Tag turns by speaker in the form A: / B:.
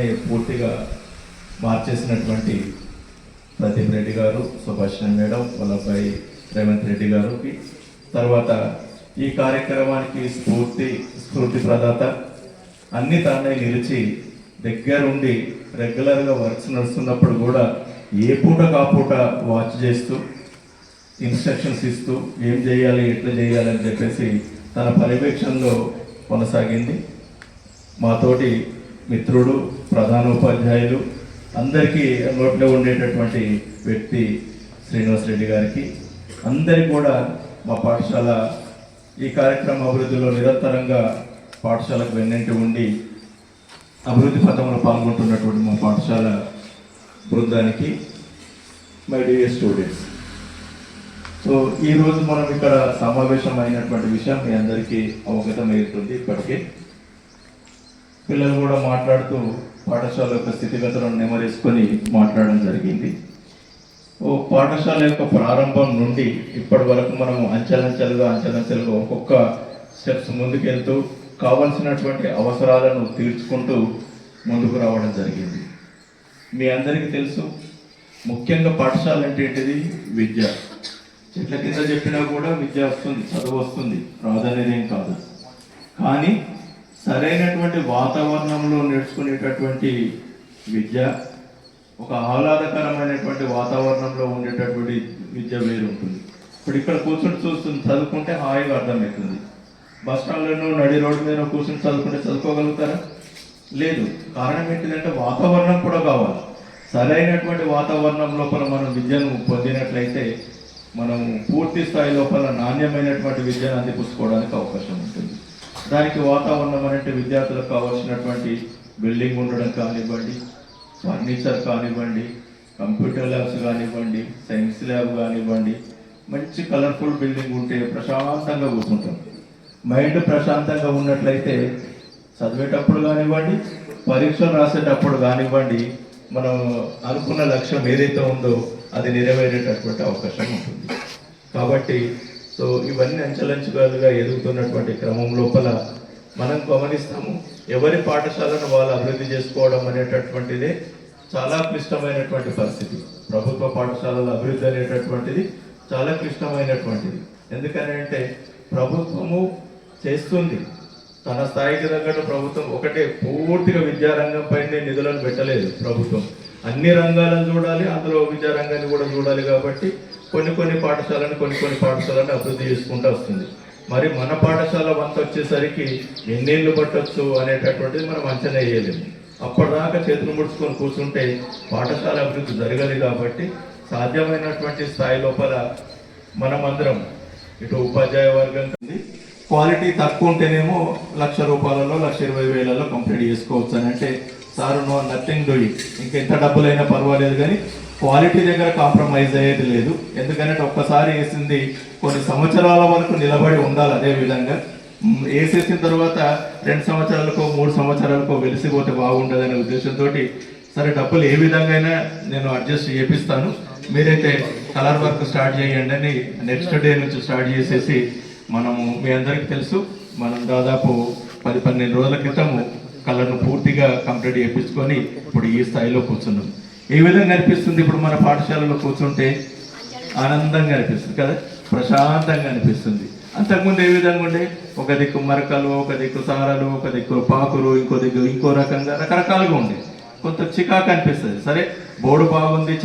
A: పాఠశాలని పూర్తిగా మార్చేసినటువంటి ప్రదీప్ రెడ్డి గారు, సుభాషిణి మేడం, వాళ్ళ అబ్బాయి రేవంత్ రెడ్డి గారికి, తర్వాత ఈ కార్యక్రమానికి స్ఫూర్తి ప్రదాత అన్ని తానే నిలిచి దగ్గరుండి రెగ్యులర్గా వర్క్స్ నడుస్తున్నప్పుడు కూడా ఏ పూట కాపూట వాచ్ చేస్తూ ఇన్స్ట్రక్షన్స్ ఇస్తూ ఏం చేయాలి, ఎట్లా చేయాలి అని చెప్పేసి తన పర్యవేక్షణలో కొనసాగింది. మాతోటి మిత్రుడు, ప్రధానోపాధ్యాయులు అందరికీ నోట్లో ఉండేటటువంటి వ్యక్తి శ్రీనివాస్ రెడ్డి గారికి, అందరికీ కూడా మా పాఠశాల ఈ కార్యక్రమ అభివృద్ధిలో నిరంతరంగా పాఠశాలకు వెన్నంటి ఉండి అభివృద్ధి పథంలో పాల్గొంటున్నటువంటి మా పాఠశాల బృందానికి, మై డియర్ స్టూడెంట్స్. సో ఈరోజు మనం ఇక్కడ సమావేశం అయినటువంటి విషయం మీ అందరికీ అవగతమవుతుంది. ఇప్పటికే పిల్లలు కూడా మాట్లాడుతూ పాఠశాల యొక్క స్థితిగతులను నెమరేసుకొని మాట్లాడడం జరిగింది. పాఠశాల యొక్క ప్రారంభం నుండి ఇప్పటి వరకు మనము అంచెలంచెలుగా ఒక్కొక్క స్టెప్స్ ముందుకెళ్తూ కావలసినటువంటి అవసరాలను తీర్చుకుంటూ ముందుకు రావడం జరిగింది. మీ అందరికీ తెలుసు, ముఖ్యంగా పాఠశాల అంటే ఏంటిది? విద్య. చెట్ల కింద చెప్పినా కూడా విద్య వస్తుంది, చదువు వస్తుంది, రాదనేది ఏం కాదు. కానీ సరైనటువంటి వాతావరణంలో నేర్చుకునేటటువంటి విద్య, ఒక ఆహ్లాదకరమైనటువంటి వాతావరణంలో ఉండేటటువంటి విద్య వేరు ఉంటుంది. ఇప్పుడు ఇక్కడ కూర్చొని చదువుకుంటే హాయిగా అర్థమవుతుంది. బస్ స్టాండ్లో నడి రోడ్డు మీద కూర్చొని చదువుకుంటే చదువుకోగలుగుతారా? లేదు. కారణం ఏంటిదంటే వాతావరణం కూడా కావాలి. సరైనటువంటి వాతావరణం లోపల మనం విద్యను పొందినట్లయితే మనము పూర్తి స్థాయి లోపల నాణ్యమైనటువంటి విద్యను అందిపుచ్చుకోవడానికి అవకాశం ఉంటుంది. దానికి వాతావరణం అంటే విద్యార్థులకు కావాల్సినటువంటి బిల్డింగ్ ఉండడం కానివ్వండి, ఫర్నిచర్ కానివ్వండి, కంప్యూటర్ ల్యాబ్స్ కానివ్వండి, సైన్స్ ల్యాబ్ కానివ్వండి, మంచి కలర్ఫుల్ బిల్డింగ్ ఉంటే ప్రశాంతంగా కూర్చుంటాం. మైండ్ ప్రశాంతంగా ఉన్నట్లయితే చదివేటప్పుడు కానివ్వండి, పరీక్షలు రాసేటప్పుడు కానివ్వండి, మనం అనుకున్న లక్ష్యం ఏదైతే ఉందో అది నెరవేరేటటువంటి అవకాశం ఉంటుంది. కాబట్టి సో ఇవన్నీ అంచెలంచెలుగా ఎదుగుతున్నటువంటి క్రమం లోపల మనం గమనిస్తాము, ఎవరి పాఠశాలను వాళ్ళు అభివృద్ధి చేసుకోవడం అనేటటువంటిదే చాలా క్లిష్టమైనటువంటి పరిస్థితి. ప్రభుత్వ పాఠశాలల అభివృద్ధి అనేటటువంటిది చాలా క్లిష్టమైనటువంటిది. ఎందుకనంటే ప్రభుత్వము చేస్తుంది తన స్థాయికి తగ్గట్టు. ప్రభుత్వం ఒకటే పూర్తిగా విద్యారంగం పైనే నిధులను పెట్టలేదు. ప్రభుత్వం అన్ని రంగాలను చూడాలి, అందులో విద్యారంగాన్ని కూడా చూడాలి. కాబట్టి కొన్ని పాఠశాలను అభివృద్ధి చేసుకుంటూ వస్తుంది. మరి మన పాఠశాల వంత వచ్చేసరికి ఎన్నేళ్ళు పట్టొచ్చు అనేటటువంటిది మనం అంచనా వేయలేము. అప్పటిదాకా చేతులు ముడుచుకొని కూర్చుంటే పాఠశాల అభివృద్ధి జరగాలి. కాబట్టి సాధ్యమైనటువంటి స్థాయి లోపల మనమందరం ఇటు ఉపాధ్యాయ వర్గం క్వాలిటీ తక్కువ ఉంటేనేమో ₹1,00,000, ₹1,20,000 కంప్లీట్ చేసుకోవచ్చు అని అంటే, సార్ నో నథింగ్ డూయింగ్, ఇంకెంత డబ్బులైనా పర్వాలేదు కానీ క్వాలిటీ దగ్గర కాంప్రమైజ్ అయ్యేది లేదు. ఎందుకంటే ఒక్కసారి వేసింది కొన్ని సంవత్సరాల వరకు నిలబడి ఉండాలి. అదేవిధంగా వేసేసిన తర్వాత 2 సంవత్సరాలకో 3 సంవత్సరాలకో వెలిసిపోతే బాగుంటుందనే ఉద్దేశంతో సరే డబ్బులు ఏ విధంగా అయినా నేను అడ్జస్ట్ చేపిస్తాను, మీరైతే కలర్ వర్క్ స్టార్ట్ చేయండి అని నెక్స్ట్ డే నుంచి స్టార్ట్ చేసేసి మనము, మీ అందరికీ తెలుసు, మనం దాదాపు 10-12 రోజుల క్రితము కలర్ను పూర్తిగా కంప్లీట్ చేయించుకొని ఇప్పుడు ఈ స్థాయిలో కూర్చున్నాం. ఏ విధంగా అనిపిస్తుంది? ఇప్పుడు మన పాఠశాలలో కూర్చుంటే ఆనందంగా అనిపిస్తుంది కదా, ప్రశాంతంగా అనిపిస్తుంది. అంతకుముందు ఏ విధంగా ఉండే? ఒక దిక్కు మరకలు, ఒక దిక్కు సారలు, ఒక దిక్కు పాకులు, ఇంకో దిక్కు ఇంకో రకంగా రకరకాలుగా ఉండే. కొంత చికాకు అనిపిస్తుంది. సరే బోర్డు బాగుంది,